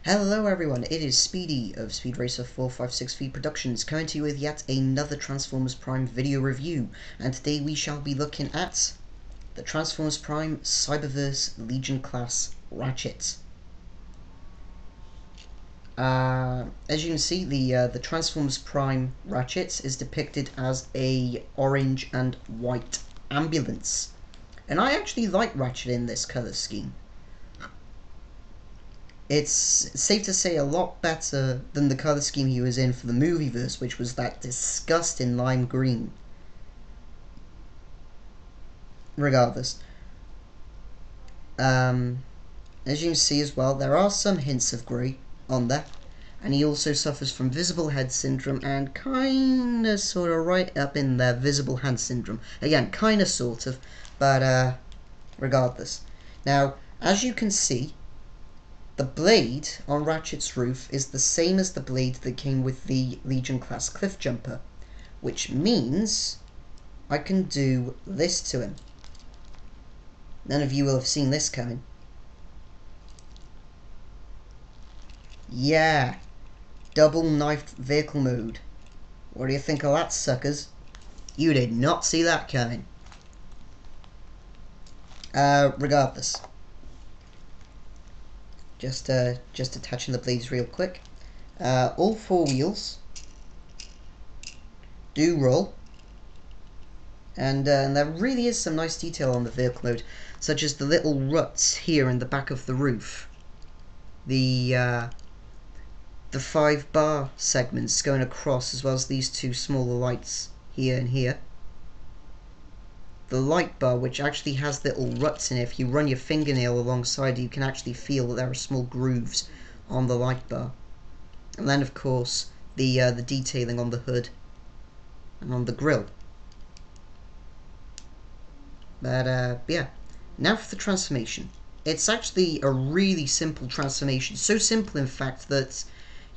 Hello everyone, it is Speedy of Speed Racer 456V Productions coming to you with yet another Transformers Prime video review, and today we shall be looking at the Transformers Prime Cyberverse Legion class Ratchet. As you can see, the Transformers Prime Ratchet is depicted as a orange and white ambulance, and I actually like Ratchet in this colour scheme. It's safe to say a lot better than the colour scheme he was in for the movieverse, which was that disgusting lime green. Regardless, as you can see as well, there are some hints of grey on there, and he also suffers from visible head syndrome and kinda sorta right up in there visible hand syndrome. Again, kinda sort of, but regardless. Now, as you can see, the blade on Ratchet's roof is the same as the blade that came with the Legion class cliff jumper, which means I can do this to him. None of you will have seen this coming. Yeah, double knifed vehicle mode. What do you think of that, suckers? You did not see that coming. Regardless. Just attaching the blades real quick. All four wheels do roll, and there really is some nice detail on the vehicle mode, such as the little ruts here in the back of the roof, the 5-bar segments going across, as well as these two smaller lights here and here. The light bar, which actually has little ruts in it. If you run your fingernail alongside it, you can actually feel that there are small grooves on the light bar. And then, of course, the detailing on the hood and on the grille. But yeah, now for the transformation. It's actually a really simple transformation. So simple, in fact, that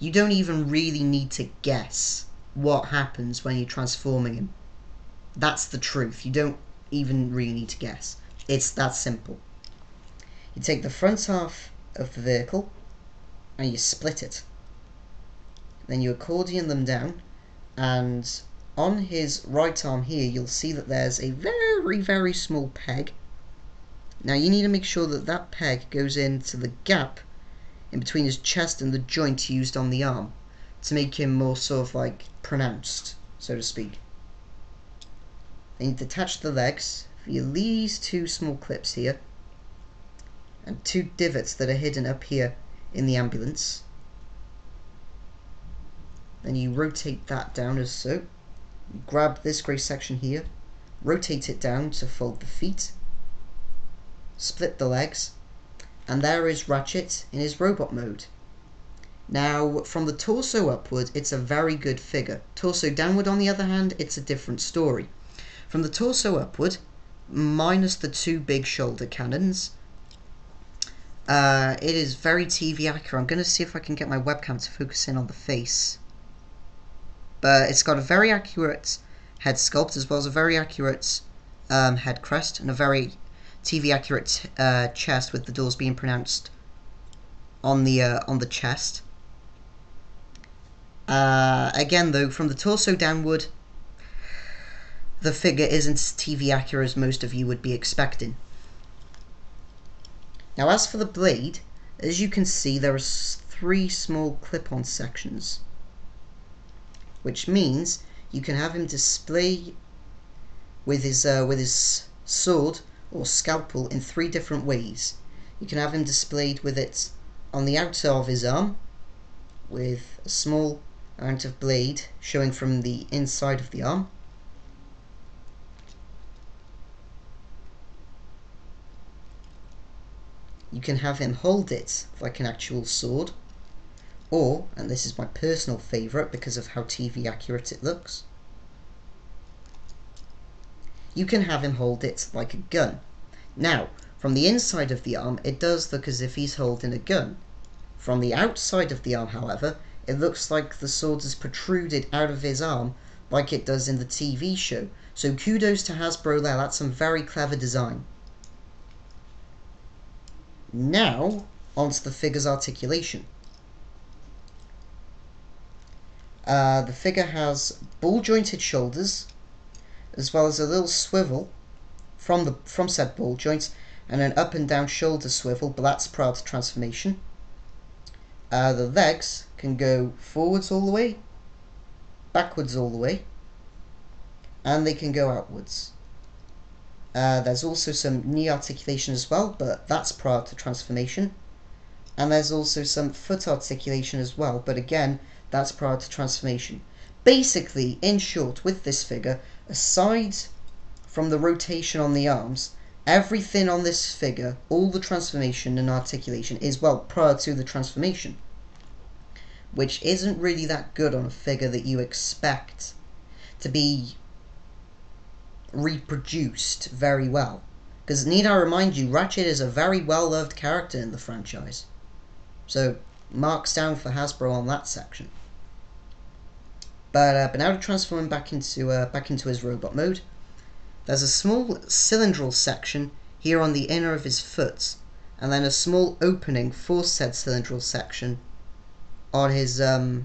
you don't even really need to guess what happens when you're transforming him. That's the truth. You don't even really need to guess. It's that simple. You take the front half of the vehicle and you split it. Then you accordion them down, and on his right arm here you'll see that there's a very, very small peg. Now you need to make sure that that peg goes into the gap in between his chest and the joint used on the arm to make him more sort of like pronounced, so to speak. Then you detach the legs via these two small clips here and two divots that are hidden up here in the ambulance. Then you rotate that down as so. You grab this grey section here, rotate it down to fold the feet, split the legs, and there is Ratchet in his robot mode. Now, from the torso upward, it's a very good figure. Torso downward, on the other hand, it's a different story. From the torso upward, minus the two big shoulder cannons, it is very TV accurate. I'm going to see if I can get my webcam to focus in on the face. But it's got a very accurate head sculpt, as well as a very accurate head crest, and a very TV accurate chest, with the doors being pronounced on the chest. Again, though, from the torso downward, the figure isn't as TV accurate as most of you would be expecting. Now, as for the blade, as you can see, there are three small clip-on sections, which means you can have him display with his sword or scalpel in three different ways. You can have him displayed with it on the outer of his arm, with a small amount of blade showing from the inside of the arm. You can have him hold it like an actual sword, or, and this is my personal favourite because of how TV accurate it looks, you can have him hold it like a gun. Now, from the inside of the arm, it does look as if he's holding a gun. From the outside of the arm, however, it looks like the sword is protruded out of his arm like it does in the TV show. So kudos to Hasbro there, that's some very clever design. Now, onto the figure's articulation. The figure has ball jointed shoulders, as well as a little swivel from said ball joints, and an up and down shoulder swivel, but that's prior to transformation. The legs can go forwards all the way, backwards all the way, and they can go outwards. There's also some knee articulation as well, but that's prior to transformation. And there's also some foot articulation as well, but again, that's prior to transformation. Basically, in short, with this figure, aside from the rotation on the arms, everything on this figure, all the transformation and articulation, is, well, prior to the transformation. Which isn't really that good on a figure that you expect to be reproduced very well. Because need I remind you, Ratchet is a very well-loved character in the franchise. So, marks down for Hasbro on that section. But now to transform him back into his robot mode, there's a small cylindrical section here on the inner of his foot, and then a small opening for said cylindrical section on his other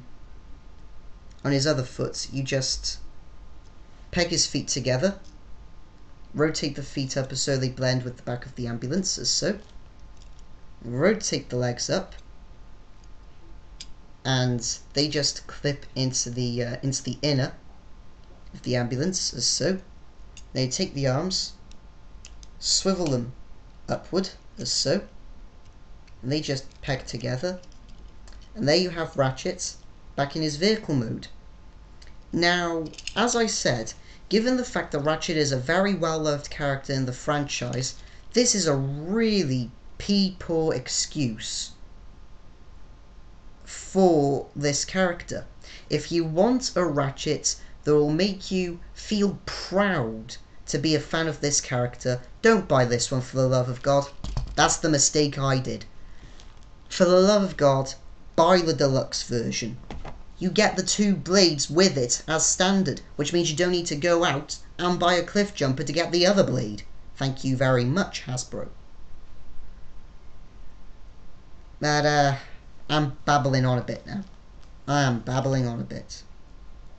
foot. You just peg his feet together, rotate the feet up so they blend with the back of the ambulance, as so. Rotate the legs up, and they just clip into the inner of the ambulance, as so. Then you take the arms, swivel them upward, as so, and they just peg together. And there you have Ratchet back in his vehicle mode. Now, as I said, given the fact that Ratchet is a very well-loved character in the franchise, this is a really pee-poor excuse for this character. If you want a Ratchet that will make you feel proud to be a fan of this character, don't buy this one, for the love of God. That's the mistake I did. For the love of God, buy the deluxe version. You get the 2 blades with it as standard, which means you don't need to go out and buy a cliff jumper to get the other blade. Thank you very much, Hasbro. But, I'm babbling on a bit now. I am babbling on a bit.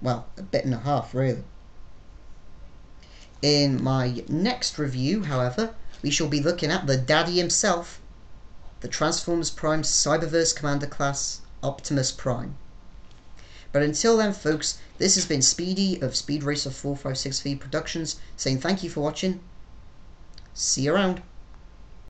Well, a bit and a half, really. In my next review, however, we shall be looking at the daddy himself, the Transformers Prime Cyberverse Commander Class, Optimus Prime. But until then, folks, this has been Speedy of Speed Racer 456V Productions, saying thank you for watching. See you around.